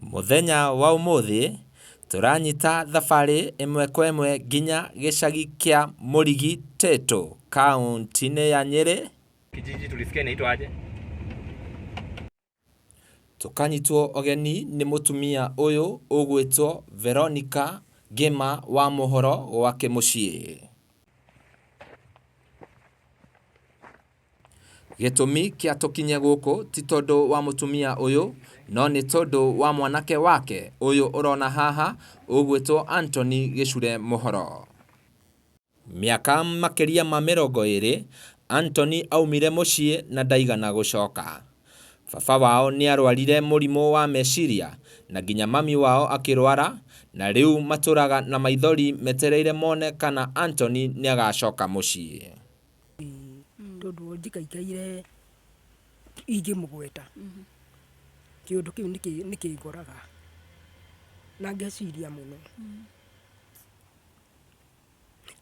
Muthenya wa umuthi turanyita thabari imwe kwa imwe nginya gicagi kia Murigi Teto kaunti-ini ya Nyeri. Kijiji tulisikia inaitwa aje? Tukanyitwo ogeni ni mutumia uyu ugwitwo Veronica Ngima wa mohoro gwake mucii. Gitumi kia tukinye guku ti tondu wa mutumia uyu no ni tondu wa mwanake wake uyu urona haha ugwitwo Anthony Gichure Mohoro. Miaka makiria ma 20 Anthony aumire mucii na ndaigana gucoka. Baba wao ni arwarire murimu wa meciria na nginya mami wao akirwara na riu maturaga na maithori metereire mone kana Anthony ni agacoka mucii. Tondu njikaikaire ingimugweta kiundu kiu nikingoraga na ngeciria muno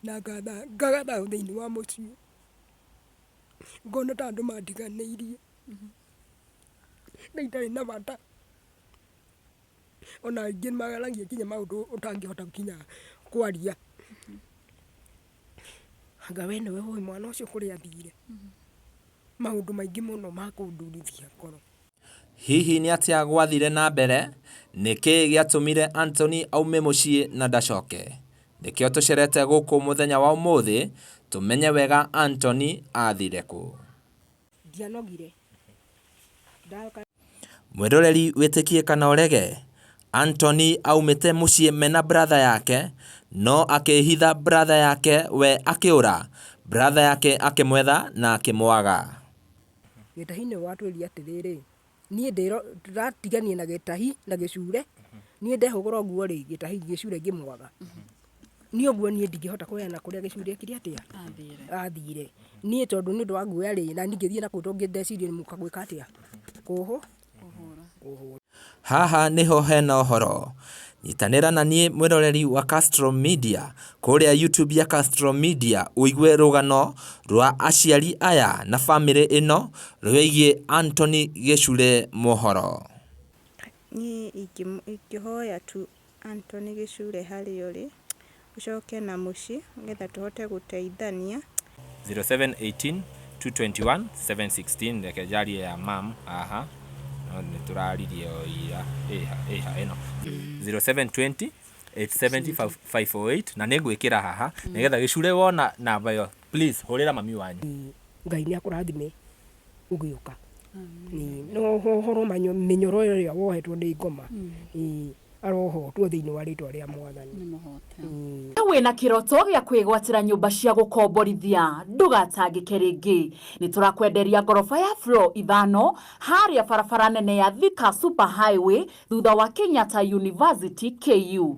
na ngagatha thiini wa mucii ngona ta andu mandiganeirie na itari na bata ona angĩ mageragia kinya maundu utangihota kinya kwaria anga we niwe hui mwana ucio kuria athire maundu maingi muno ma kundurithia ngoro. Hihi ni atia gwathire na mbere? Niki giatumire Anthony aume mucii na ndacoke? Nikio tucerete guku muthenya wa umuthi tumenye wega Anthony athire ku. Ndianogire Mwiroreri witikie kana urege, Anthony aumite mucii mena brother yake no akihitha brother yake we akiura, brother yake akimwetha na akimwaga. Gitahi-ini watwiri atiriri nie ndiratiganie na Gitahi na Gichure nie ndehugura guo ri Gitahi Gichure ngimwaga nie guo nie ndingihota kuheana kuria Gichure kiri atia athire nie tondu ni ndwa guoya ri na ningithie na kuto ngindeciria ni mukagwika atia kuhu. Haha niho hena uhoro. Nyitanira na nie mwiroreri wa Castro Media kuria YouTube ya Castro Media uigwe rugano rwa aciari aya na family ino rwigie Anthony Gichure Mohoro. Ni ikihoya tu Anthony Gichure hari uri ucoke na muci ngetha tuhote guteithania. 0718 221 716 reke jarie ya mam aha ni turaririe oira eno 0720 870 508 na ningwikira haha nigetha Gichure wona namba yo please horera mami wanyu Ngai ni akurathime ugiuka ni no horo manyo minyoro yo wohetwo ni ngoma aroho tu thiini wa ritwa ria Mwathani ni muhote. Wina kiroto gia kwigwatira nyumba cia gukomborithia ndugatangike ringi ni turakwenderia ngorofa ya floor 5 haria barabara nene ya Thika Super Highway thutha wa Kenyatta University KU.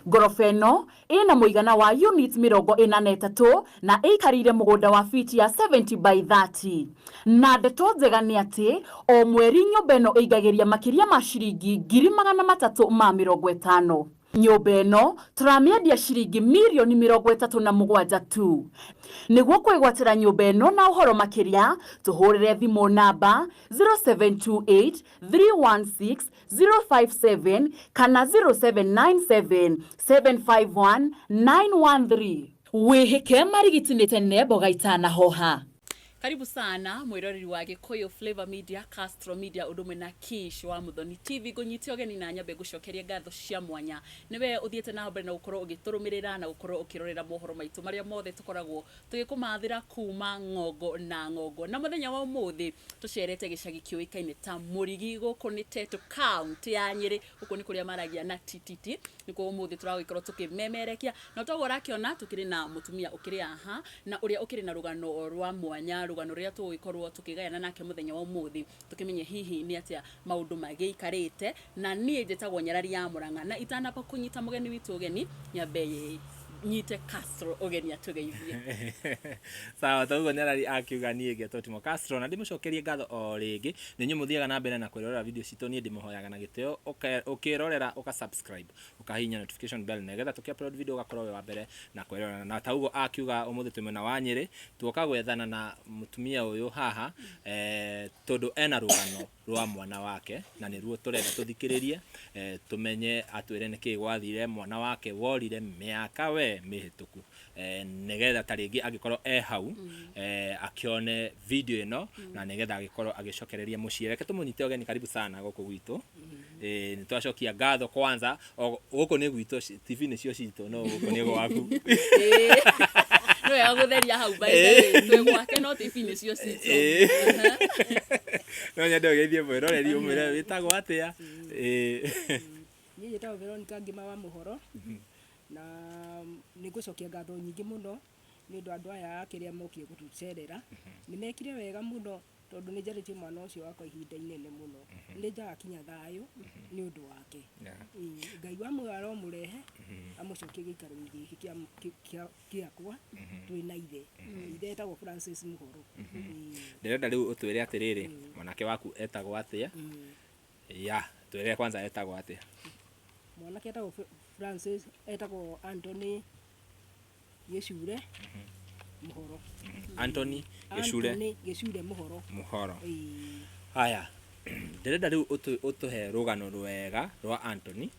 Ngorofa ino ina muigana wa unit 43 na ikarire mugunda wa fiti ya 70 by 30 na ndeto njega ni ati o mweri nyumba ino igagiria makiria ma ciringi 350,000. Nyumba ino turamiendia ciringi milioni 37 tu. Niguo kwigwatira nyumba ino na uhoro makiria tuhurire thimu namba 0728 316 057 kana 0797 751 913. Wihike marigitini tene boga itana hoha. Karibu sana mwiroreri wa Gikuyu Flavor Media, Castro Media udumwe na Kish wa Muthoni TV gunyitio ogeni na nyambe gucokeria ngatho cia mwanya. Niwe uthiete na mbere na ukorwo ugiturumirira na ukorwo ukirorera mohoro maitu maria mothe tukoragwo tugikumathira kuma ngongo na ngongo. Na muthenya wa umuthi tucerete gicagi kiuikaine ta Murigi guku ni Teto County ya Nyeri, guku ni kuria maragia na tititi. Niko umuthi turagikorwo tukimemerekia na togora kiona tukiri na mutumia ukiri aha na uria ukiri na rugano rwa mwanya rugano ria tugikorwo tukigayana nake muthenya wa umuthi tukimenye hihi ni atia maundu magiikarite na nie njitagwo Nyarari ya Murang'a na itanapa kunyita mugeni witu ugeni nyambe nyite Castro ogeni atugeithie. Sawa, toguo nĩ akiuga niĩ ngetwo Timo Castro, na ndĩmũcokerie ngatho o rĩngĩ nĩ inyuĩ mũthiaga na mbere na kwĩrorera video citũ. Niĩ ndĩmũhoyaga na gĩtĩo ũkĩrorera ũka-subscribe ũkahihinya notification bell nĩgetha tũkĩ-upload video ũgakorwo wĩ wa mbere na kwĩrorera. Na taguo akiuga ũmũthĩ twĩ mwena wa Nyĩrĩ tuoka gwethana na mũtumia ũyũ haha tondũ ena rũgano rwa mwana wake, na nĩruo tũrenda tũthikĩrĩrie tũmenye atwĩre nĩkĩĩ gwathire mwana wake worire mĩaka we mĩhĩtũku, nĩgetha ta rĩngĩ angĩkorwo hau akĩone video ĩno na nĩgetha agĩkorwo agĩcokereria mũciĩ. Reke tũmũnyite ũgeni, karibu sana gũkũ gwitũ. Nĩ twacokia ngatho kwanza, gũkũ nĩ gwitũ, TV nĩcio citũ, no gũkũ nĩ gwaku. No ya gutheria hau baitha twe gwake no TV nĩcio citũ. No nyende ũgeithie mwĩroreri ũmwĩre wĩtagwo atĩa? Niĩ njĩtagwo Veronica Ngima wa Mũhoro, na nĩ ngũcokia ngatho nyingĩ mũno nĩ ũndũ andũ aya akĩrĩa mokire gũtũcerera. Nĩ mekire wega mũno tondũ nĩ njarĩtie mwana ũcio wakwa ihinda inene mũno. Nĩ njagakinya thayũ nĩ ũndũ wake. Ngai wa muoyo aromũrehe amũcokie gĩikaro-inĩ gĩkĩ gĩakwa twĩ na ithe. Ithe etagwo Francis Mũhoro. Ndĩrenda rĩu ũtwĩre atĩrĩrĩ, mwanake waku etagwo atĩa? Ya, twĩre kwanza etagwo atĩa? Mwanake etagwo Francis, etagwo Anthony Gĩcure Mũhoro. Anthony Gĩcure Mũhoro. Mũhoro. Haya, ndĩrenda rĩu ũtũhe rũgano rwega rwa Anthony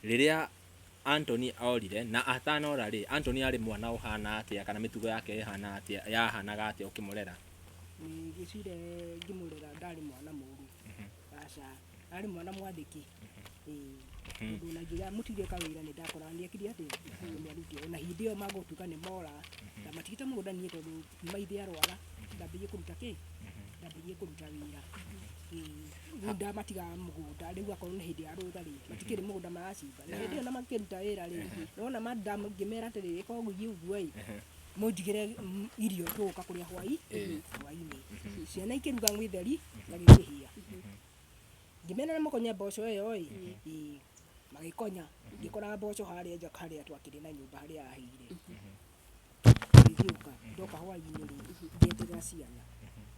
rĩrĩa Anthony orire na atanora rĩ. Anthony arĩ mwana ũhana atĩa, kana mĩtugo yake ĩhana atĩa, yahanaga atĩa ũkĩmũrera? Gĩcure ngĩmũrera ndarĩ mwana mũru. Aca, arĩ mwana mwathĩki. Tondũ na njĩra mũtire kawĩra nĩ ndakora nĩekire atĩ nĩarutire na hĩndĩ ĩyo magũtuĩka nĩ mora na matigĩte mũgũnda niĩ tondũ maithe arwara ndambĩrĩirie kũruta kĩ, ndambĩrĩirie kũruta wĩra. Rĩu ndamatiga mũgũnda, rĩu akorwo nĩ hĩndĩ ya rũtha rĩ matikĩrĩ mũgũnda maracimba, na hĩndĩ ĩyo na makĩruta wĩra rĩ nona ngĩmera atĩrĩrĩ korwo gũthiĩ ũguo ĩ mũnjigĩre irio tũgũka kũrĩa hwaĩ-inĩ, ciana ikĩruga gĩtheri na gĩkĩhĩa. Ngĩmena nĩ mũkonya mboco ĩyo ĩ magĩkonya, ngĩkora mboco harĩa nja harĩa twakĩrĩ na nyũmba harĩa yahĩire. Ngĩũka ndoka hwaĩ-inĩ rĩ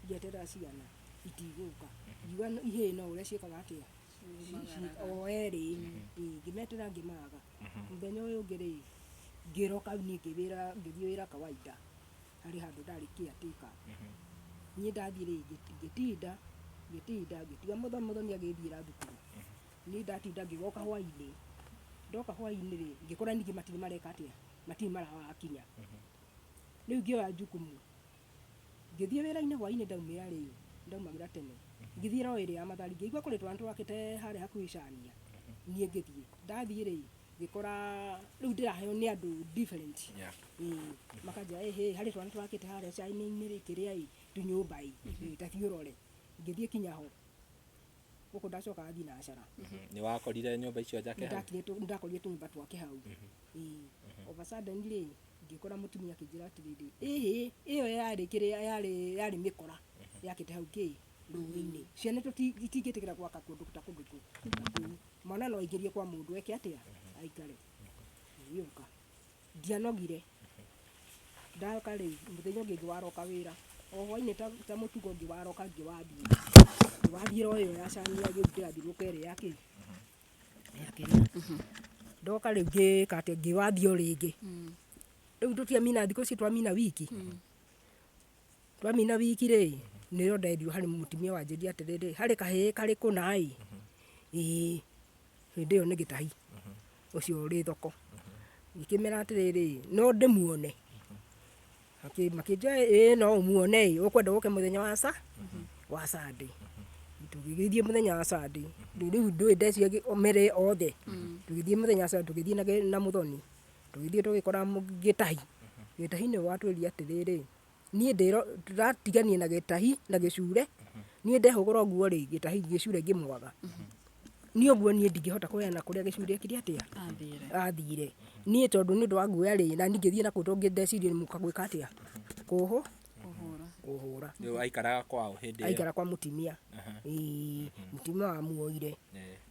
ngeterera ciana itigũka, ngiuga ihĩĩ no ũrĩa ciĩkaga atĩa o erĩ. Ngĩmeterera ngĩmaga. Mũthenya ũyũ ũngĩ rĩ ngĩroka niĩ ngĩthiĩ wĩra kawaida harĩ handũ ndarĩ caretaker. Niĩ ndathiĩ rĩ ngĩtinda ngĩtiga mũthoni agĩthiĩra thukuru. Niĩ ndatinda ngĩgoka hwaĩ-inĩ, ndoka hwaĩ-inĩ rĩ ngĩkora ningĩ matirĩ mareka atĩa, matirĩ marakinya. Rĩu ngĩoya jukumu ngĩthiĩ wĩra-inĩ hwaĩ-inĩ, ndaumĩra rĩ ndaumagĩra tene ngĩthiĩ ro ĩrĩ ya Mathari, ngĩigua kũrĩ twana twakĩte harĩa hakuhĩ Chania. Niĩ ngĩthiĩ ndathiĩ rĩ ngĩkora rĩu ndĩraheo nĩ andũ different. Makanjĩra harĩ twana twakĩte harĩa Chania-inĩ rĩ kĩrĩa ĩ tũnyũmba ĩ tathiĩ ũrore. Ngĩthiĩ kinya ho gũkũ ndacoka athiĩ na acara. Nĩ wakorire nyũmba icio njake hau? Ndakorire tũnyũmba twake hau. Of a sudden rĩ ngĩkora mũtumia akĩnjĩra atĩrĩrĩ ĩyo yarĩ mĩkora yakĩte hau kĩ rũĩ-inĩ. Ciana itingĩtĩkĩra gwaka kũndũ ta kũndũ kũu. Mwana no aingĩrie kwa mũndũ eke atĩa aikare. Ngĩũka ndianogire. Ndoka rĩu mũthenya ũngĩ ngĩwaroka wĩra o hwaĩ-inĩ ta mũtugo ngĩwaroka ngĩwathiĩ ro ĩyo ya Chania gĩrutĩra thirũka ĩrĩa yakĩrĩa. Ndoka rĩu ngĩwathiĩ o rĩngĩ. Rĩu tũtiamina thikũ ici twamina wiki. Twamina wiki rĩ nĩrĩo ndendio harĩ mũtumia wanjĩria atĩrĩrĩ harĩ kahĩĩ karĩ kũna ĩ. Hĩndĩ ĩyo nĩ gĩtahi ũcio ũrĩ thoko. Ngĩkĩmera atĩrĩrĩ no ndĩmuone. Makĩnjĩra no ũmuone ũkwenda ũke mũthenya wa Sunday. Tũgĩgĩthiĩ mũthenya wa Sunday. Rĩu ndũĩ ndeciria mere othe. Tũgĩthiĩ mũthenya wa Sunday tũgĩthiĩ na mũthoni. Tũgĩthiĩ tũgĩkora gĩtahi. Gĩtahi nĩ watwĩria atĩrĩrĩ niĩ ndĩratigania na gĩtahi na gĩcure. Niĩ ndehũgũra ũguo rĩ gĩtahi gĩcure ngĩmwaga. Niĩ ũguo niĩ ndingĩhota kũheana kũrĩa gĩcure kĩrĩa atĩa athire. Niĩ tondũ nĩ ũndũ wa guoya rĩ na ningĩthiĩ na kũu tondũ ndeciria mũkagwĩka atĩa kũhũra. Rĩu aikaraga kwao hĩndĩ ĩyo? Aikara kwa mũtimia. Mũtimia wamuoire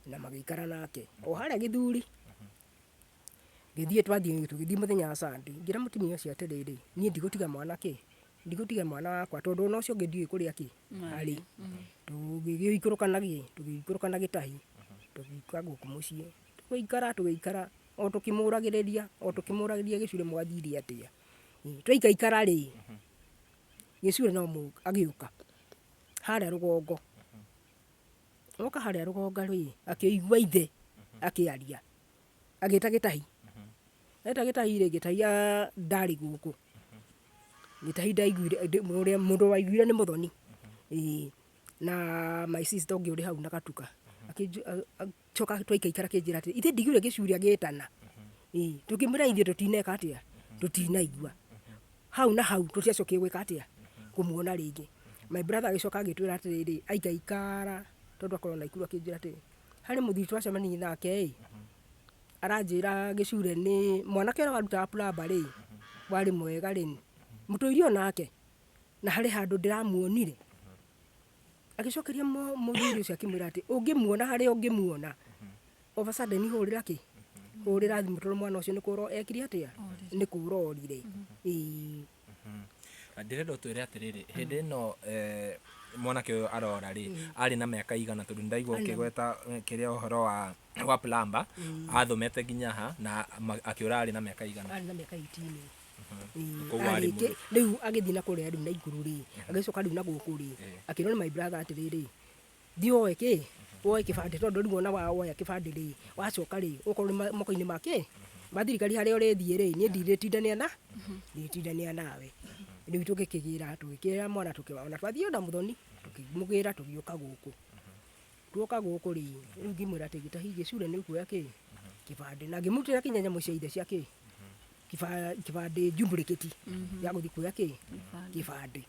na magĩikara nake o harĩa Gĩthuri. githie tugithie muthenya wa Sunday ngira mutumia ucio atiriri nie ndigutiga mwanake ndigutiga mwana wakwa tondu no cio ngidiwe kuria ki ari tugikuruka gitahi tugika guku mucii tugikara o tukimuragiriria gicure mwathire atia twaikaikara ri gicure no mu agiuka haria rugongo oka haria rugongo ri akigua ithe akiaria agita gitahi eta gitahi ri gitahia ndari guku gitahi ndaiguire uria mundu waiguire ni muthoni na my sister ungi uri hau na gatuka choka twaikaikara kinjira ati ithe ndigire gicure agitana tukimwira ithe tutineka atia tutinaigua hau na hau tutiacokie gwika atia kumuona ringi my brother agicoka agitwira atiriri aikaikara tondu akorwo na ikuru akinjira ati hari muthiri twacemania nake aranjira gicure ni mwanake uria warutaga plumber ri wari mwega ri mutuirio nake na hari handu ndiramuonire agicokeria muthiri ucio akimwira ati ungimuona hari ungimuona over sudden hurira ki hurira thimu tondu mwana ucio ni kuro ekire atia ni kurorire ndirenda twire atiriri hindi no mwanake uyu arora ri ari na miaka igana tondu ndaigua ukigweta kiria uhoro wa plumber athomete nginya ha na akiura ari na miaka igana ari na miaka 18 riu agithii na kuria riu na iguru ri agicoka riu na guku ri akirona my brother atiriri thioe ki woe kibande tondu riu ona woe kibande ri wacoka ri ukorwo moko-ini make mathirikari haria urithie ri nie ndirindania nawe riu tugikigira mwana tukiona twathie na muthoni tukimugira tugiuka guku tuoka guku ri riu ngimwira ati gitahi gicure ni kuoya ki kibande na ngimutira kinya nyamu cia ithe cia ki kibande jumbuleketi ya guthii kuoya ki kibande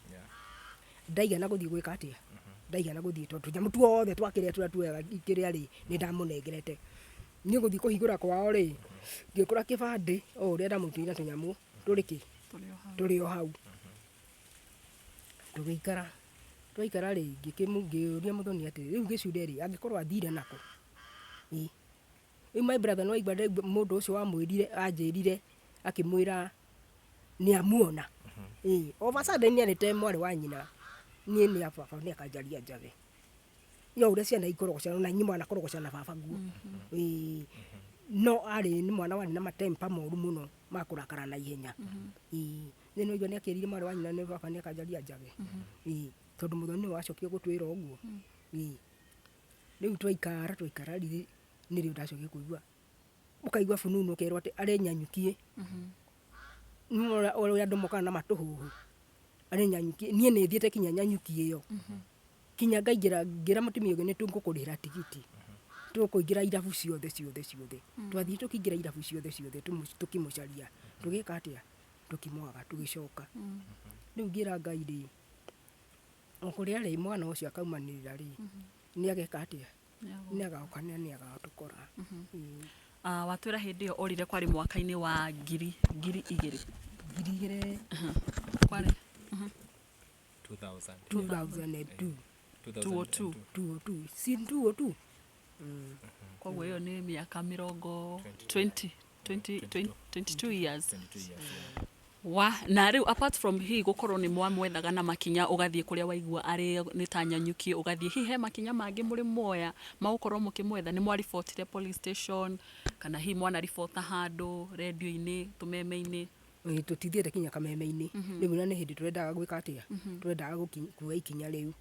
ndaigana guthii gwika atia ndaigana guthii tondu nyamu tuothe twakiria tuoyaga ikiria ri ni ndamunengerete ni guthii kuhingura kwao ri ngikura kibande o uria ndamutira tunyamu turiki turio hau twaikara ri ngiuria muthoni ati riu gicure ri angikorwo athire nako my brother no igba mundu ucio wamwirire anjirire akimwira ni amuona over sudden ni anite mwari wa nyina nie ni baba ni akajaria njave yo uria ciana ikorogocana na nyima na korogocana baba guo no ari ni mwana wa nyina matempa moru muno makurakara na ihenya ni no ni akirire mwari wa nyina ni baba ni akajaria njave tondu muthoni wacokie gutwira uguo riu twaikara ri ni riu ndacokie kuigua ukaigua fununu ukerwo ati arenyanyukie uria andu mokana na matuhuhu arenyanyukie nie ni thiete kinya nyanyukie yo kinya ngira mutumia uyu ni tungukurira tigiti tukuingira irabu ciothe twathie tukiingira irabu ciothe tukimucaria tugika atia tukimwaga tugicoka riu ngira Ngai ri okuria ri mwana ucio akaumanirira ri ni ageka atia ni agaukania ni agatukora watwira hindi yo orire kwari mwaka-ini wa ngiri igiri kwari 2002 si 202 koguo iyo ni miaka 22 years na riu apart from hii gukorwo ni mwethaga na makinya ugathie kuria waigua ari ni tanyanyukie ugathie hihe makinya mangi muri moya magukorwo mukimwetha ni mwaribotire police station kana hii mwana ribota handu radio-ini tumeme-ini tutithiete kinya kameme-ini riu na ni hindi turendaga gwika atia turendaga kuoya ikinya riu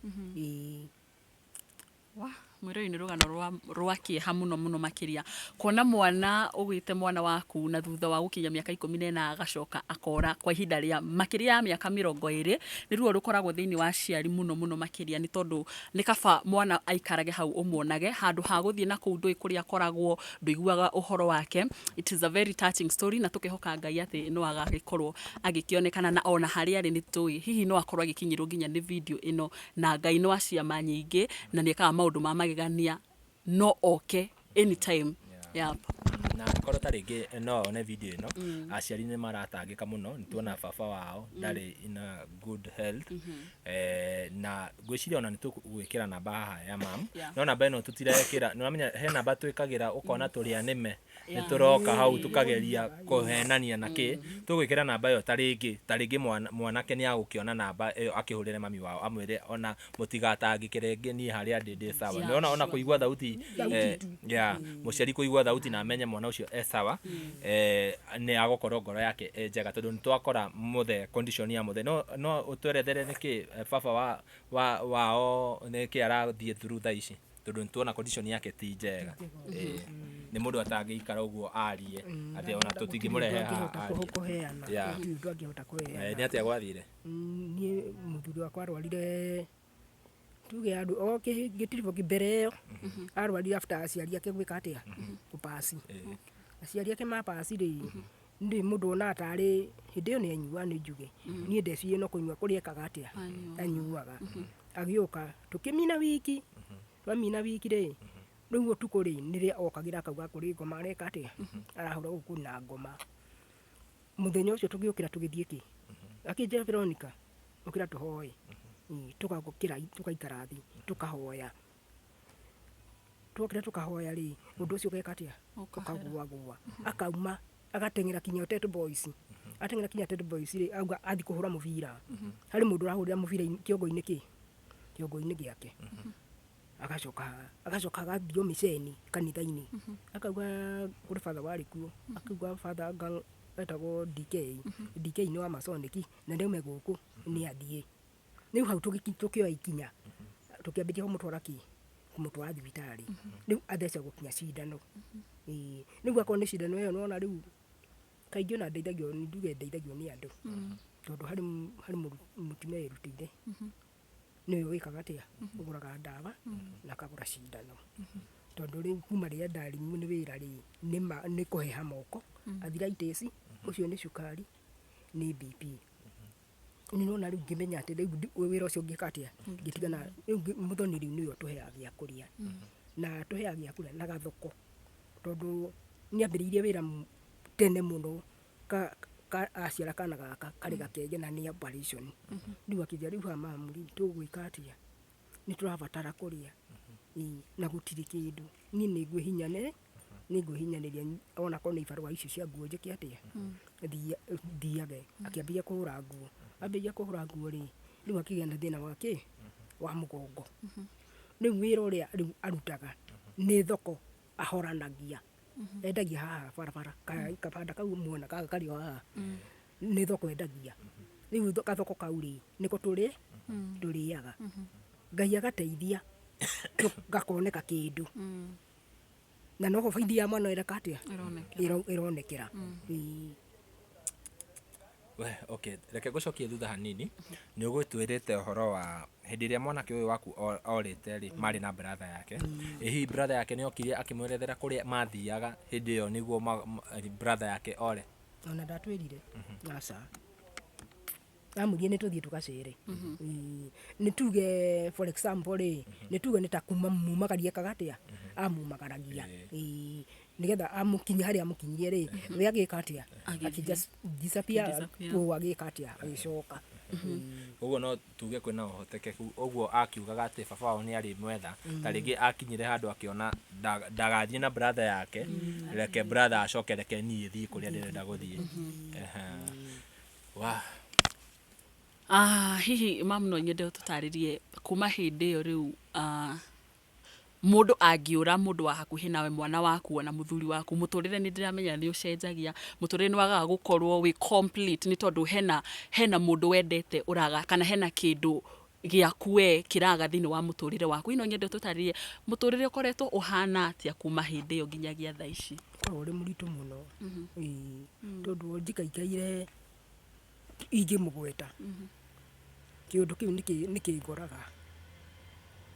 mwiro ni rugano rwa kieha muno makiria kuona mwana ugwite mwana waku na thutha wa gukinya miaka 14 agacoka akora kwa ihinda ria makiria ya miaka 20 ni ruo rukoragwo thiini wa ciari muno makiria ni tondu ni kaba mwana aikarage hau umuonage handu ha guthie na kuu ndui kuria akoragwo nduiguaga uhoro wake. It is a very touching story na tukihoka Ngai ati no agagikorwo agikionekana na ona hari ari ni tui hihi no akorwo agikinyirwo nginya ni video ino na Ngai no aciama nyingi na ni ekaga maundu ma magegania no anytime. Na angĩkorwo ta rĩngĩ no one video ĩno aciari nĩ maratangĩka mũno, nĩ tuona baba wao ndarĩ in a good health, na ngwĩciria ona nĩ tũgwĩkĩra namba haha ya mam, no namba ĩno tũtirekĩra, nĩ wamenya he namba twĩkagĩra ũkona tũrĩa nĩme nĩ tũroka hau tũkageria kũhenania na kĩ, tũgwĩkĩra namba ĩyo ta rĩngĩ mwanake nĩ agũkĩona namba ĩyo akĩhũrĩre mami wao amwĩre ona mũtigatangĩke rĩngĩ niĩ harĩa ndĩ sawa. Nĩ ona kũigua thauti mũciari kũigua thauti na amenye mwana ũcio sawa, nĩ agũkorwo ngoro yake njega, tondũ nĩ twakora mũthe condition ya mũthe. No ũtwerethere nĩkĩ baba wao nĩkĩ arathiĩ through thaa ici, tondũ nĩ tuona condition yake ti njega. Nĩ mũndũ atangĩikara ũguo arie atĩ ona tũtingĩmũrehe haha nĩ atĩa gwathire. Niĩ mũthuri wakwa arwarire tuge andũ o gĩtiribũ mbere ĩyo arwarire after aciari ake gwĩka atĩa gũpaci. Aciari ake mapaci rĩ, ndĩ mũndũ ona atarĩ hĩndĩ ĩyo nĩ anyua nĩ njuge, niĩ ndecirie no kũnyua kũrĩa ekaga atĩa anyuaga. Agĩũka tũkĩmina wiki, twamina wiki rĩ, rĩu ũtukũ rĩ nĩrĩa okagĩra akauga kũrĩ ngoma areka atĩa arahũra gũkũ na ngoma. Mũthenya ũcio tũgĩũkĩra tũgĩthiĩ kĩ, akĩnjĩra Veronica ũkĩra tũhoe, tũgagũkĩra tũgaikara thĩ tũkahoya. Twokĩra tũkahoya rĩ, ũndũ ũcio ũgeka atĩa ũkaguagua, akauma agateng'era kinya Tet Boys, ateng'era kinya Tet Boys rĩ auga athi kũhũra mũbira, harĩ mũndũ ũrahũrĩra mũbira kĩongo-inĩ kĩ, kĩongo-inĩ gĩake. Agacoka agathiĩ mĩceni kanitha-inĩ, akauga kũrĩ father warĩ kuo, akauga father etagwo DK nĩ wa Masonic na nĩaume gũkũ nĩ athiĩ. Rĩu hau tũkĩoya ikinya tũkĩambĩrĩria kũmũtwara kĩ, kũmũtwara thibitarĩ, rĩu athecagwo kinya cindano. Rĩu akorwo nĩ cindano ĩyo nĩwona rĩu kaingĩ ona ndeithagio nĩ andũ, tondũ harĩ mũtumia wĩrutĩire nĩwe wĩkaga atĩa, ũgũraga ndawa na akagũra cindano. Tondũ rĩu kuma rĩrĩa ndarimwo nĩ wĩra rĩ, nĩ kũheha moko, arthritis, ũcio nĩ cukari, nĩ BP. Nĩwona rĩu ngĩmenya atĩ rĩu wĩra ũcio ngĩka atĩa, ngĩtigana rĩu mũthoni rĩu nĩwe ũtũheaga gĩa kũrĩa, na tũheaga gĩa kũrĩa na gathoko, tondũ nĩambĩrĩirie wĩra tene mũno aciara kana gaka karĩ gakenge na nĩ operation. Rĩu akĩnjĩra rĩu ha mamu rĩ tũgwĩka atĩa, nĩ tũrabatara kũrĩa na gũtirĩ kĩndũ. Niĩ nĩngwĩhinyanĩria ona korwo nĩ ibarũa icio cia nguo njĩke atĩa, thiage. Akĩambĩrĩria kũhũra nguo, ambĩrĩria kũhũra nguo rĩ, rĩu akĩgĩa na thĩna wa kĩ, wa mũgongo. Rĩu wĩra ũrĩa rĩu arutaga nĩ thoko ahoranagia, endagia haha barabara, kabanda kau muona kaka karĩ o haha nĩ thoko endagia. Rĩu gathoko kau rĩ nĩko tũrĩaga, Ngai agateithia gakoneka kĩndũ, na noho baidi ya mwana ĩreka atĩa ĩronekera. Okay, reke ngũcokie thutha hanini. Nĩ ũgũtwĩrĩte ũhoro wa hĩndĩ ĩrĩa mwanake ũyũ waku orĩte rĩ, marĩ na brother yake. Hihi brother yake nĩ okire akĩmwerethera kũrĩa mathiaga hĩndĩ ĩyo nĩguo brother yake ore? Ona ndatwĩrire aca, amũrie nĩ tũthiĩ tũgacere. Nĩ tuge for example rĩ, nĩ tuge nĩ ta kumumagaria ekaga atĩa, amumagaragia nĩgetha amũkinyia harĩa amũkinyirie rĩ, we agĩka atĩa, disappear, agĩka atĩa, agĩcoka. Ũguo no tuge kwĩna ũhotekeku, ũguo akiugaga atĩ baba wao nĩ arĩ mwetha, ta rĩngĩ akinyire handũ akĩona ndagathiĩ na brother yake, reke brother acoke, reke niĩ thiĩ kũrĩa ndĩrenda gũthiĩ. Hihi mamu no nyende ũtũtarĩrie kuma hĩndĩ ĩyo rĩu mũndũ angĩũra mũndũ wa hakuhĩ nawe, mwana waku ona mũthuri waku, mũtũrĩre nĩ ndĩramenya nĩ ũcenjagia, mũtũrĩre nĩ wagaga gũkorwo wĩ complete, nĩ tondũ hena mũndũ wendete ũraga, kana hena kĩndũ gĩaku we kĩraga thĩinĩ wa mũtũrĩre waku. Ino nyende ũtũtarĩrie mũtũrĩre ũkoretwo ũhana atĩa kuma hĩndĩ ĩyo nginyagia thaa ici? Ũkoragwo ũrĩ mũritũ mũno, tondũ njikaikaire ingĩmũgweta, kĩũndũ kĩu nĩ kĩngoraga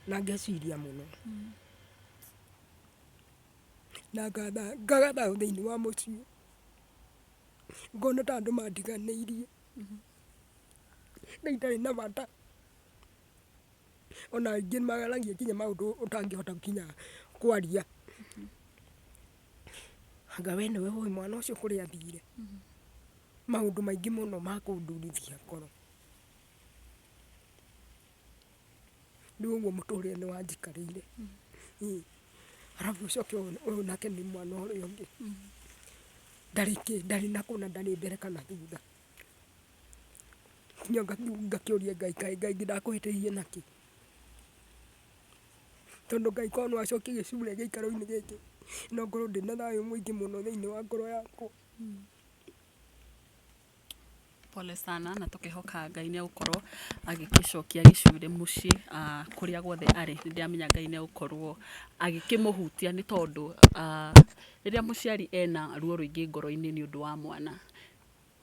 na ngeciria mũno, na ngagatha thĩinĩ wa mũciĩ, ngona ta andũ mandiganĩirie na itarĩ na bata, ona angĩ mageragia kinya maũndũ ũtangĩhota kinya kwaria. anga we niwe ũĩ mwana ũcio kũrĩa athire maũndũ maingĩ mũno ma kũndurithia ngoro rĩu ũguo mũtũrĩre nĩ wanjikarĩire arabu ũcoke ũyũ nake nĩ mwana ũrĩa ũngĩ ndarĩ na kũna ndarĩ mbere kana thutha nginya ngakĩũria Ngai kaĩ Ngai ndakũhĩtĩirie nakĩ tondũ Ngai korwo no acokie gĩcure gĩikaro-inĩ gĩkĩ no ngorwo ndĩ na thayũ mũingĩ mũno thĩinĩ wa ngoro yakwa. Pole sana na tukihoka Ngai nĩ agũkorwo agĩkĩcokia gĩcure mũciĩ kũrĩa guothe arĩ ndĩramenya Ngai nĩ agũkorwo agĩkĩmũhutia nĩ tondũ rĩrĩa mũciari ena ruo rũingĩ ngoro-inĩ nĩ ũndũ wa mwana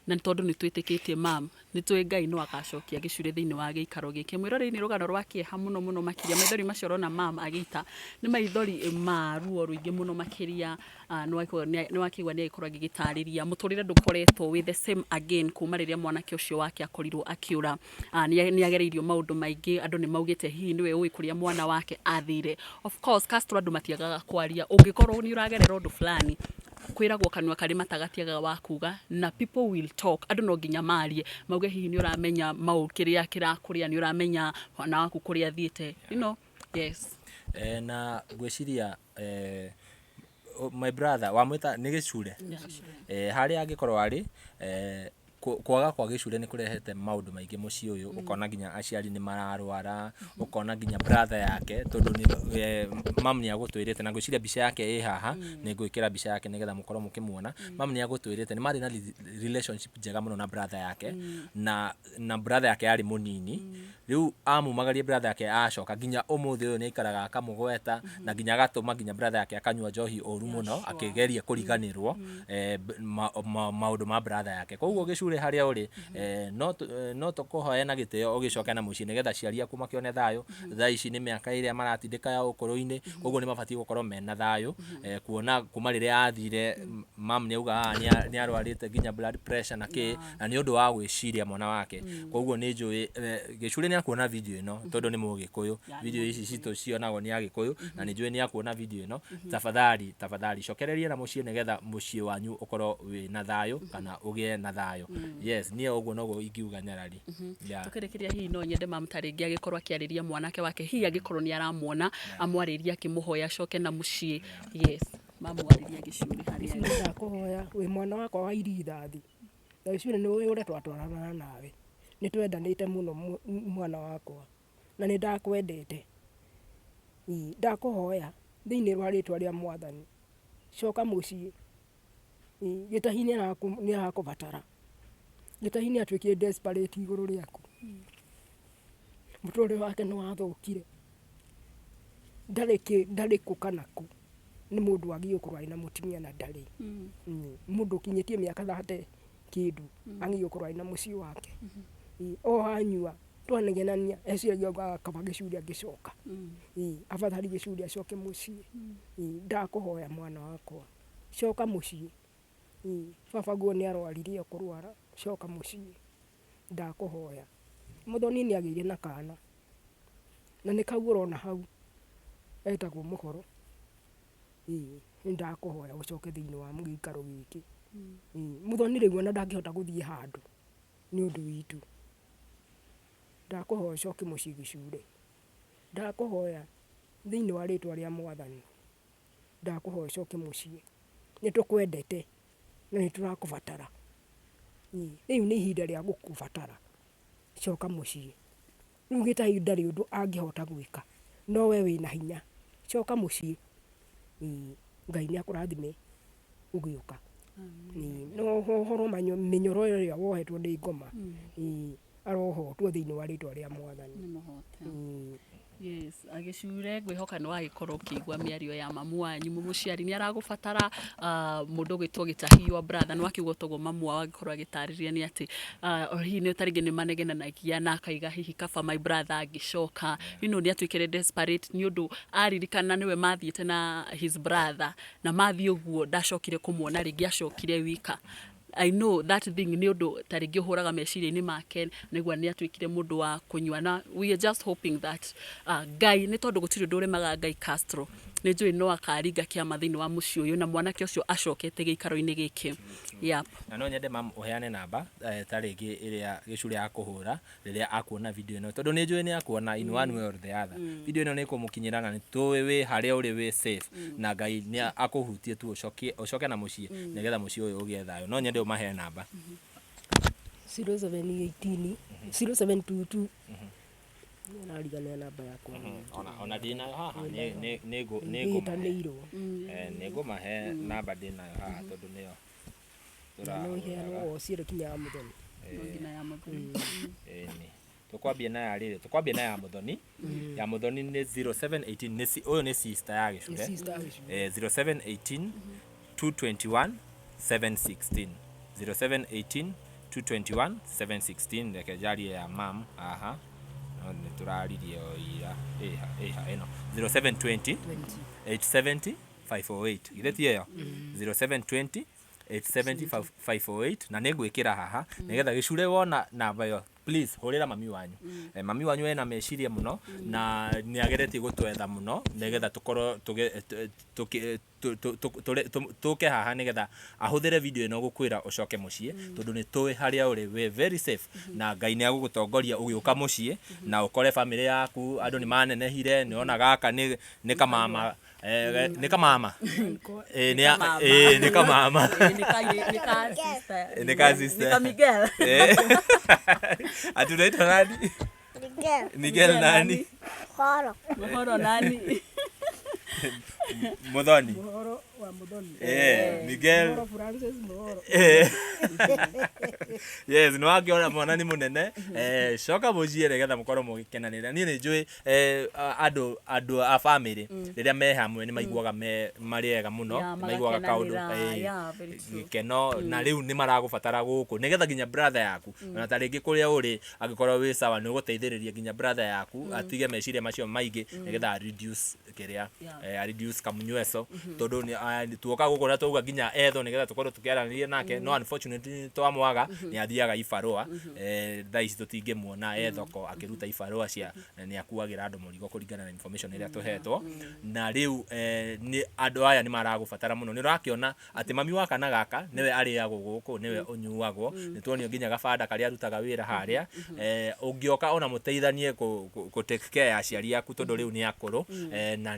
na tondũ nĩ twĩtĩkĩtie mam nĩ tũĩ Ngai no agacokia gĩcure thĩinĩ wa gĩikaro gĩkĩ mwĩrorei nĩ rũgano rwa kĩeha mũno mũno makĩria maithori macio ũrona mam agĩita nĩ maithori ma ruo rũingĩ mũno makĩria nĩ wakĩigua nĩ agĩkorwo agĩgĩtarĩria mũtũrĩre ndũkoretwo with the same again kuma rĩrĩa mwanake ũcio wake akorirwo akĩũra nĩ agereirio maũndũ maingĩ andũ nĩ maugĩte hihi nĩwe ũĩ kũrĩa mwana wake athire of course Castro andũ matiagaga kwaria ũngĩkorwo nĩ ũragerera ũndũ fulani kwĩragwo kanua karĩ matagatiaga wa kuga na people will talk andũ no nginya marie mauge hihi nĩ ũramenya kĩrĩa kĩrakũrĩa nĩ ũramenya mwana waku kũrĩa athiĩte you know yes na gwĩciria my brother wamwĩta nĩ gĩcure harĩa angĩkorwo arĩ kwaga kwa gĩcure nĩ kũrehete maũndũ maingĩ mũciĩ ũyũ ũkona nginya aciari nĩ mararwara ũkona nginya brother yake tondũ nĩ mam nĩ agũtwĩrĩte na ngwĩciria mbica yake ĩ haha nĩ ngwĩkĩra mbica yake nĩgetha mũkorwo mũkĩmuona mam nĩ agũtwĩrĩte nĩ marĩ na relationship njega mũno na brother yake na brother yake arĩ mũnini rĩu amumagarie brother yake acoka nginya ũmũthĩ ũyũ nĩ aikaraga akamũgweta na nginya agatũma nginya brother yake akanyua njohi ũru mũno akĩgeria kũriganĩrwo maũndũ ma brother yake koguo gĩcure harĩa ũrĩ no tũkũhoya na gĩtĩo ũgĩcoke na mũciĩ nĩgetha ciari aku makĩone thayũ thaa ici nĩ mĩaka ĩrĩa maratindĩka ya ũkũrũ-inĩ koguo nĩ mabatiĩ gũkorwo mena thayũ kuona kuma rĩrĩa athire mam nĩ auga nĩ arwarĩte nginya blood pressure na kĩ na nĩ ũndũ wa gwĩciria mwana wake koguo nĩ njũĩ gĩcure nĩ akuona video ĩno tondũ nĩ mũgĩkũyũ video ici citũ cionagwo nĩ agĩkũyũ na nĩ njũĩ nĩ akuona video ĩno tafadhali cokereria na mũciĩ nĩgetha mũciĩ wanyu ũkorwo wĩna thayũ kana ũgĩe na thayũ yes niĩ ũguo noguo ingiuga nyarari tukĩrĩkĩria hihi no nyende mam tarĩngĩ agĩkorwo akĩarĩria mwanake wake hihi agĩkorwo nĩ aramuona amwarĩria akĩmũhoya acoke na mũciĩ yes mamwarĩria gĩcure harĩa ndakũhoya wĩ mwana wakwa wa irithathi na gĩcure nĩ ũĩ ũrĩa twatwarana nawe nĩ twendanĩte mũno mwana wakwa na nĩ ndakwendete ndakũhoya thĩinĩ wa rĩtwa rĩa Mwathani coka mũciĩ gĩtahi nĩ arakũbatara gĩtahi nĩ atuĩkire desperate igũrũ rĩaku mũtũrĩre wake nĩ wathũkire ndarĩ kũ kana kũ nĩ mũndũ wagĩrĩirwo kũrũa na mũtumia na ndarĩ mũndũ kinyĩtie mĩaka 30 kĩndũ agĩrĩirwo kũrũa na mũciĩ wake o hanyua twanegenania eciragia akaba gĩcure agĩcoka afadhali gĩcure acoke mũciĩ ndakũhoya mwana wakwa coka mũciĩ baba guo nĩ arwarire kũrwara coka mũciĩ ndakũhoya mũthoni nĩ agĩire na kana na nĩ kau ũrona hau etagwo mũhoro ndakũhoya ũcoke thĩinĩ wa gĩikaro gĩkĩ mũthoni rĩu ona ndangĩhota gũthiĩ handũ nĩ ũndũ witũ ndakũhoya ũcoke mũciĩ gĩcure ndakũhoya thĩinĩ wa rĩtwa rĩa Mwathani ndakũhoya ũcoke mũciĩ nĩ tũkwendete na nĩ tũrakũbatara rĩu nĩ ihinda rĩa gũkũbatara coka mũciĩ rĩu gĩtahi ndarĩ ũndũ angĩhota gwĩka no we wĩna hinya coka mũciĩ Ngai nĩ akũrathime ũgĩũka no ũhoro mĩnyoro ĩrĩa wohetwo nĩ ngoma arohotwo thĩinĩ wa rĩtwa rĩa Mwathani yes agĩcure ngwĩhoka nĩ wagĩkorwo ũkĩigua mĩario ya mamu wanyu mũciari nĩ aragũbatara mũndũ ũgĩtwo gĩtahi wa brother nĩ wakiuga toguo mamu wao agĩkorwo agĩtarĩria nĩ atĩ hihi nĩ tarĩngĩ nĩ manegenanagia na akaiga hihi kaba my brother angĩcoka nĩ atuĩkire desperate nĩ ũndũ aririkana nĩwe mathiĩte na his brother na mathiĩ ũguo ndacokire kũmuona rĩngĩ acokire wika I know that thing nĩ ũndũ tarĩngĩ ũhũraga meciria-inĩ make nĩguo nĩ atuĩkire mũndũ wa kũnyua na we are just hoping that Ngai nĩ tondũ gũtirĩ ũndũ ũremaga Ngai Castro nä njå no akaringa kä ama thä inä wa må ciä å yå na mwanake å cio acokete gä ikaro-inä gä kä. Na no nyende mam uheane namba ta rĩngĩ ĩrĩa Gĩcũrĩ akũhũra rĩrĩa akuona video ĩno, tondũ nĩ njũĩ nĩ akuona in one way or the other. Video ĩno nĩ ĩkũmũkinyĩra na nĩ tũĩ wĩ harĩa ũrĩ wĩ safe, na Ngai nĩ akũhutie tu ũcoke na mũciĩ nĩgetha mũciĩ ũyũ ũgĩe thayũ. No nyende ũmahe namba 0718 0722 narigania namba yakwa ona ndĩnayo haha nĩ ngũmahe namba ndĩnayo haha tondũ nĩyo no iheanwo o ciĩrĩ kinya ya mũthoni. Tukwambia na ya rĩrĩ, tukwambia na ya mũthoni. Ya mũthoni nĩ 0718, ũyũ nĩ sister ya Gĩcũre. 0718 221 716 0718 221 716. Reke njarie ya mam aha, nĩ tũraririe o ira ĩno 0720 870 508. Githĩ ti ĩyo 0720 870 508, na nĩ ngwĩkĩra haha nĩgetha Gĩcũrĩ wona namba ĩyo please hũrĩra mami wanyu. Mami wanyu ena meciria mũno na nĩ ageretie gũtwetha mũno nĩgetha tũkorwo tũke haha nĩgetha ahũthĩre video ĩno gũkwĩra ũcoke mũciĩ, tondũ nĩ tũĩ harĩa ũrĩ we very safe, na Ngai nĩ agũgũtongoria ũgĩũka mũciĩ na ũkore famĩlĩ yaku andũ nĩ manenehire. Nĩ ona gaka nĩ kamama nĩ kamama nĩ kamama nĩ ka sister atunaitwa nani? Miguel nani? Mohoro nani? Muthoni. Mohoro wa Muthoni. Miguel. Mohoro Francis Mohoro. Yes, no akiona mwana ni munene. Coka mũciĩ nĩgetha mũkorwo mũgĩkenanĩra. Niĩ nĩ njũĩ andũ a family rĩrĩa me hamwe nĩ maiguaga marĩ ega mũno, maiguaga kaũndũ gĩkeno, na rĩu nĩ maragũbatara gũkũ nĩgetha nginya brother yaku na ta rĩngĩ kũrĩa ũrĩ angĩkorwo wĩ sawa nĩ ũgũteithĩrĩria nginya brother yaku atige meciria macio maingĩ nĩgetha reduce kĩrĩa reduce kamunyweso, tondũ tuoka gũkũ na twauga nginya etho nĩgetha tũkorwo tũkĩaranĩria nake, no unfortunately twamwaga nĩ athiaga ibarũa. Thaa ici tũtingĩmuona ethoko akĩruta ibarũa cia nĩ akuagĩra andũ mũrigo kũringana na information ĩrĩa tũhetwo. Na rĩu andũ aya nĩ maragũbatara mũno. Nĩ ũrakĩona atĩ mami wa kana gaka nĩwe arĩagwo gũkũ, nĩwe ũnyuagwo, nĩ tuonio nginya gabanda karĩa arutaga wĩra harĩa. Ũngĩoka ona mũteithanie kũ take care ya aciari aku, tondũ rĩu nĩ akũrũ na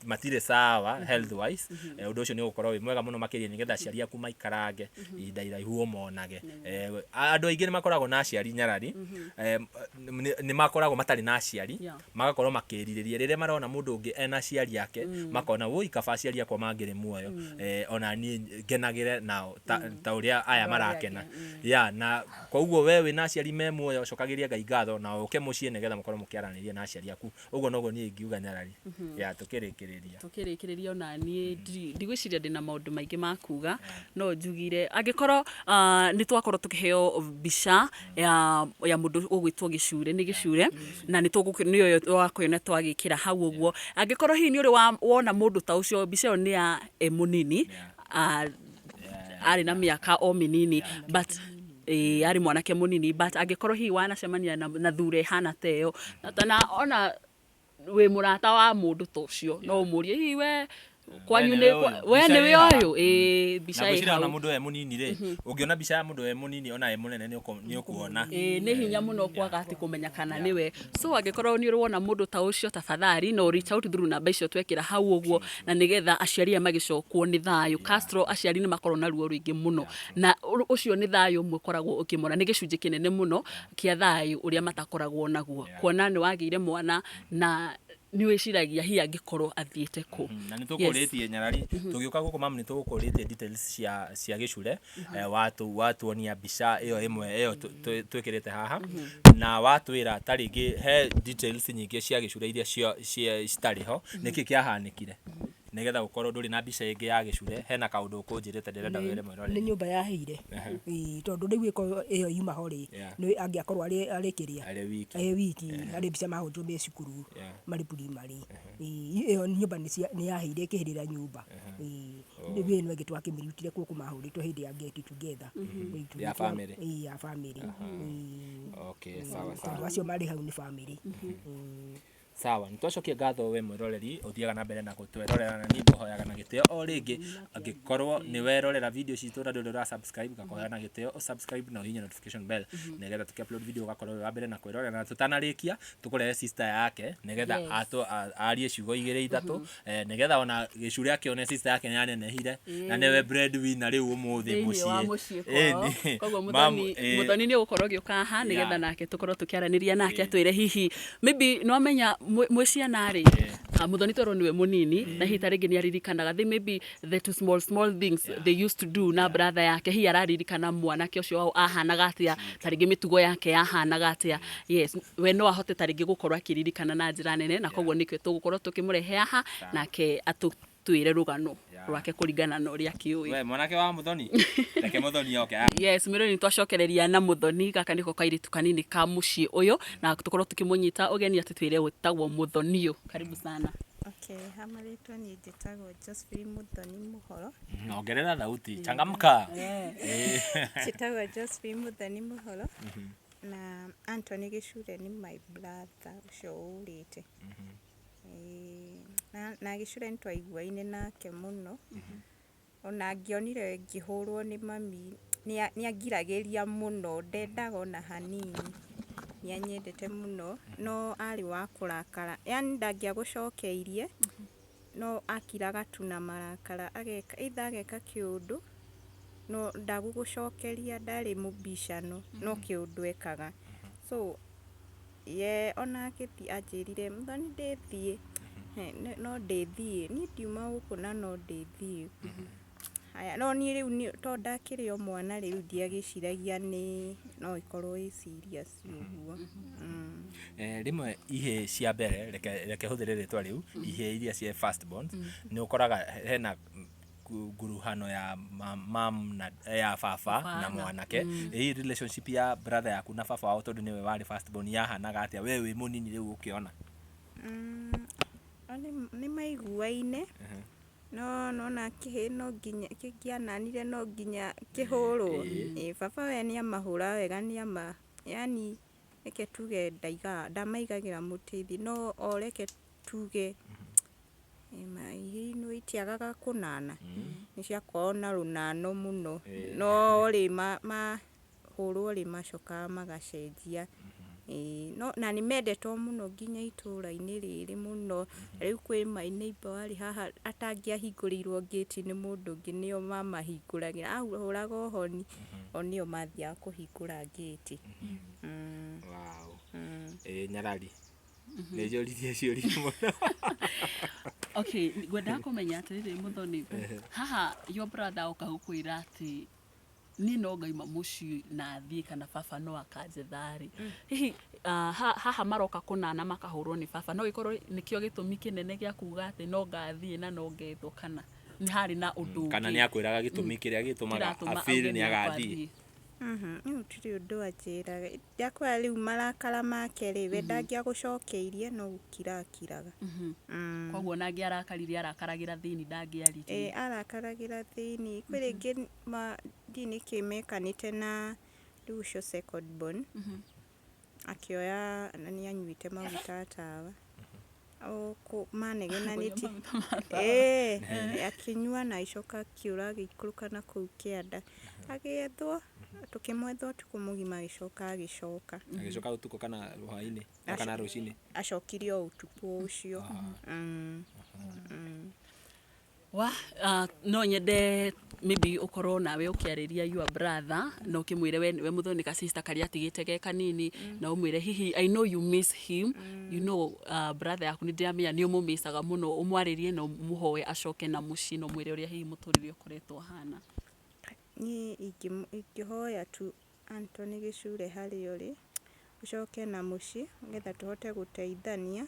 matirĩ sawa health wise. Ũndũ ũcio nĩ ũgũkorwo wĩ mwega mũno makĩria nĩgetha aciari aku maikarange ihinda iraihu ũmonage. Andũ aingĩ nĩ makoragwo na aciari nyarari, nĩ makoragwo matarĩ na aciari, magakorwo makĩrirĩria rĩrĩa marona mũndũ ũngĩ ena aciari yake, makona woi kaba aciari akwa mangĩrĩ muoyo, ona niĩ ngenagĩre nao ta ũrĩa aya marakena. Na koguo we wĩna aciari me muoyo, cokagĩria Ngai ngatho na ũke mũciĩ nĩgetha mũkorwo mũkĩaranĩria na aciari aku. Ũguo noguo niĩ ingiuga nyarari. Tũkĩrĩkĩrĩria ona niĩ ndigwĩciria ndĩna maũndũ maingĩ ma kuga, no njugire angĩkorwo nĩ twakorwo tũkĩheo mbica ya mũndũ ũgwĩtwo Gĩcũrĩ nĩ Gĩcũrĩ, na nĩyo wakwĩona twagĩkĩra hau ũguo. Angĩkorwo hihi nĩ ũrĩ wona mũndũ ta ũcio, mbica ĩyo nĩ ya mũnini, arĩ na mĩaka o mĩnini, but arĩ mwanake mũnini, but angĩkorwo hihi wanacemania na thure hana ta ĩyo, na ona wĩ mũrata wa mũndũ ta ũcio, no ũmũrie hihi we kwanyu we nĩ we ũyũ mbica ĩyo. Na mũndũ we mũnini rĩ, ũngĩona mbica ya mũndũ we mũnini ona we mũnene nĩ ũkuona. Nĩ hinya mũno kwaga atĩ kũmenya kana nĩ we. So angĩkorwo nĩ ũrwona mũndũ ta ũcio, tafadhali no reach out through namba icio twekĩra hau ũguo, na nĩgetha aciari aya magĩcokwo nĩ thayũ. Castro aciari nĩ makorwo na ruo rũingĩ mũno, na ũcio nĩ thayũ ũmwe ũkoragwo ũkĩmona, nĩ gĩcunjĩ kĩnene mũno kĩa thayũ ũrĩa matakoragwo naguo, kuona nĩ wagĩire mwana na nĩ wĩciragia hihi angĩkorwo athiĩte kũ. Na nĩ tũkũrĩtie nyarari, tũgĩũka gũkũ mamu nĩ tũgũkũrĩtie details cia Gĩcũrĩ, watuonia mbica ĩyo ĩmwe ĩyo twĩkĩrĩte haha, na watwĩra ta rĩngĩ he details nyingĩ cia Gĩcũrĩ iria citarĩ ho, nĩkĩ kĩahanĩkire nĩgetha gũkorwo ndũrĩ na mbica ĩngĩ ya Gĩcũrĩ, hena kaũndũ ũkũnjĩrĩte ndĩrenda wĩre mwĩrore. Nĩ nyũmba yahĩire, tondũ rĩu ĩyo yuma ho rĩ, angĩakorwo arĩ kĩrĩa arĩ wiki, arĩ mbica mahũrĩtwo me cukuru marĩ primary. Ĩyo nyũmba nĩ yahĩire ĩkĩhĩrĩra nyũmba, rĩu ĩno ĩngĩ twakĩmĩrutire gũkũ mahũrĩtwo hĩndĩ ya get together ya family. Family. Okay, sawa. Tondũ acio marĩ hau nĩ family. sawa nitwacokia ngatho we mwiroreri uthiaga na mbere na gutwerorera na ni nguhoyaga na gitio o ringi angikorwo ni werorera video citu na nduri ra subscribe gakoya na gitio o subscribe na hinya notification bell negetha tukiupload video gakorwo wa mbere na kwirorera na tutanarikia tukurehe sister yake negetha arie ciugo igire ithatu negetha ona gicuri akione sister yake nyanenehire na newe breadwinner riu umuthi mucii koguo muthoni ni ugukorwo giuka ha negetha nake tukorwo tukiaraniria nake atwire hihi maybe no amenya mwiciana ri muthoni toro niwe munini na hita ringi ni aririkanaga they maybe the two small things they used to do na brother yake hi araririkana mwanake ucio wao ahanaga atia taringi mitugo yake ahanaga atia yes we no ahote taringi gukorwo akiririkana na njira nene na koguo nikyo tugukorwo tukimurehe aha nake twire rugano rwake kuringana na uria kiui we mwanake wa muthoni reke muthoni yoke yes mironi twacokereria na muthoni gaka niko kairitu kanini ka mucii uyu na tukorwo tukimunyita ugeni ati twire witagwo muthonio karibu sana. Okay, hamaritwa ni njitagwo Josephine Muthoni Muhoro. Ongerera thauti changamka. Njitagwo Josephine Muthoni Muhoro na Anthony Gichure ni my brother ucio urite. Na Gichure ntwaiguaine nake muno ona ngionire ngihurwo ni mami ni angiragiria muno ndendaga ona hanini ni anyendete muno no ari wa kurakara yani ndangia gucokeirie no akiraga tu na marakara ageka ithageka kiundu no ndagugucokeria ndari mubishano no kiundu ekaga so ye ona kiti ajirire Muthoni ndithie no ndithie ni ndiuma guku na no ndithie aya no ni riu to ndakiri o mwana riu ndiagiciragia ni no ikorwo i serious uguo rimwe ihe cia mbere reke huthire ritwa riu ihe iria cia first bonds ni ukoraga hena guruhano ya mam na ya baba na mwanake hii relationship ya brother yaku na baba wao tondu niwe wari first born yahanaga atia wewe munini riu ukiona ni maiguaine no na kihino nginya kikiananire no nginya kihurwo baba we ni amahura wega ni ama yani reke tuge ndamaigagira mutithi no oreke tuge hino itiagaga kunana ni cia kona runano muno no ri hurwo ri macoka magacenjia no na ni mendetwo muno nginya itura-ini riri muno riu kwi my neighbor wari haha atangiahingũrĩirwo gate ni mundu ngi nio mamahingũragira ahuraga ohoni onio mathia kuhingũra gate wow nyarari ni joririe ciori muno okay gwenda kumenya atiri Muthoni haha your brother ukagukwira ati ni no ngaima muci na thie kana baba no akanje thari hihi haha maroka kunana makahurwo ni baba no ikorwo nikio gitumi kinene gia kuga ati no ngathie na no ngethwo kana ni hari na undu kana ni akwiraga gitumi kiria gitumaga afeel ni agathie ni utiri undu ajiraga yakwa riu marakara make ri we ndangia gucokeirie no gukirakiraga koguo nangi arakaragira thini ndangiarire arakaragira thini kwiringi dini kimekanite na Lucio second born akioya na ni anyuite maguta tawa ku manegenaniti akinyua na icoka kiura gikuruka na kuu kianda agethwo tukimwethwo tukumugima gicoka utuko kana ruhaini kana rucini acokirio utuko ucio wa no nyende maybe ukorwo nawe ukiariria your brother no kimwire we Muthoni ka sister kari atigite ge kanini na umwire hihi I know you miss him you know brother yaku ni ndiamenya ni umumisaga muno umwaririe no muhoe acoke na muci no mwire uria hihi muturire ukoretwo hana ni ikihoya tu Anthony Gichure hari uri ucoke na muci ngetha tuhote guteithania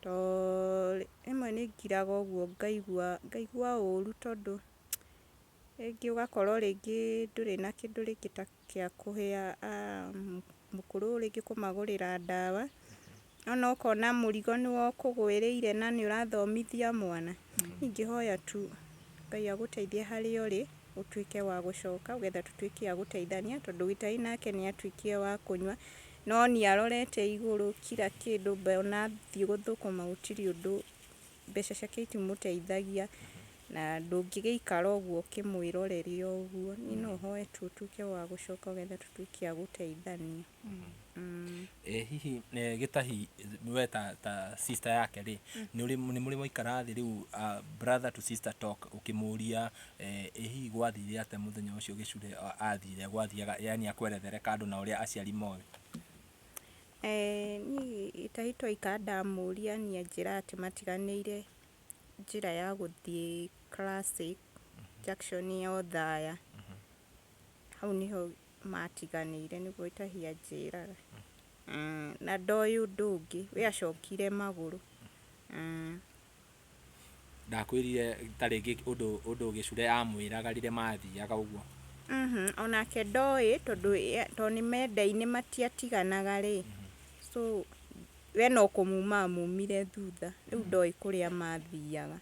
to emwe ni ngiraga uguo ngaigua uru tondu ringi ugakorwo ringi nduri na kindu ringi ta kia kuhia mukuru ringi kumagurira ndawa ona ukona murigo ni wo kugwiriire na ni urathomithia mwana ingihoya tu Ngai aguteithie hari uri utuike wa gucoka ugetha tutuike ya guteithania tondu gitai nake ni atuikie wa kunywa no ni arorete iguru kila kindu ona thie guthukuma gutiri undu mbeca ciake itimuteithagia na ndungigeikara uguo kimwiroreria uguo ni no hoe tutuke wa gucoka getha tutuke aguteithania. Hihi gitahi we ta sister yake ri ni muri moikara thi riu brother to sister talk ukimuria hihi gwathire ate muthenya ucio gicure athire gwathiaga yani akwerethere kandu na uria aciari moe. Ni itahitwa ikadamuria ni njira ati matiganire njira ya guthie Classic junction ya Othaya hau niho matiganire niguo itahia njiraga na ndoyu ndungi we acokire maguru. Ndakwirire taringi undu gicure amwiraga rire mathiaga uguo. Onake ndoi tondu ni mendaine matiatiganaga ri so we no kumuma mumire thutha riu ndoi kuria mathiaga.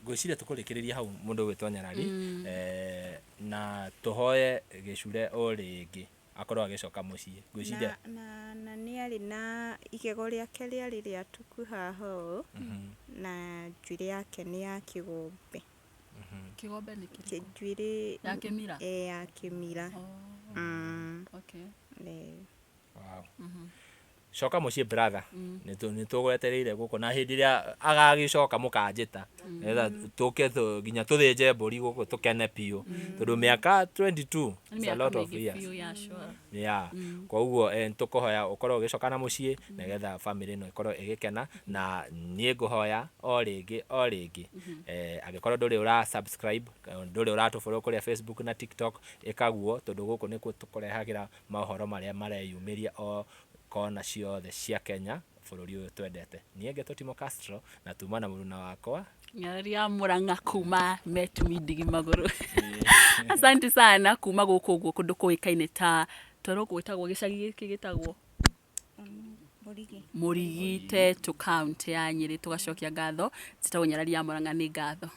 Ngwiciria tukurikiriria hau mundu gwitwa Nyarari na tuhoye gicure o ringi akorwo agicoka mucii ngwiciria na ni ari na igego riake riari riatuku haha na njuire yake ni ya kigombe. Kigombe ni kiri njuire ya kimira ya kimira. Okay. Wow. Coka mucii brother ni tugwetereire guku na hindi ria agagicoka mukanjita etha tuke nginya tuthinje mburi guku tukene piu tondu miaka 22 is a lot of years. Yeah. Kwa uguo tukuhoya ukorwo ugicoka na mucii negetha family no ikorwo igikena na nie nguhoya o ringi agikorwo nduri ura subscribe nduri ura tu follow kuria Facebook na TikTok ikaguo tondu guku nikuo tukurehagira mahoro maria mareyumiria o kona ciothe cia Kenya bururi uyu twendete. Nie Ngeto Timo Castro na tuma na muruna wakwa Nyarari ya Murang'a kuma Metumi Ndigi Maguru. Asante sana kuma guku guo kundu kuikaine ta toro gwitagwo gicagi giki gitagwo Murigi Tetu county ya Nyeri tugacokia ngatho zitagwo Nyarari ya Murang'a ni ngatho.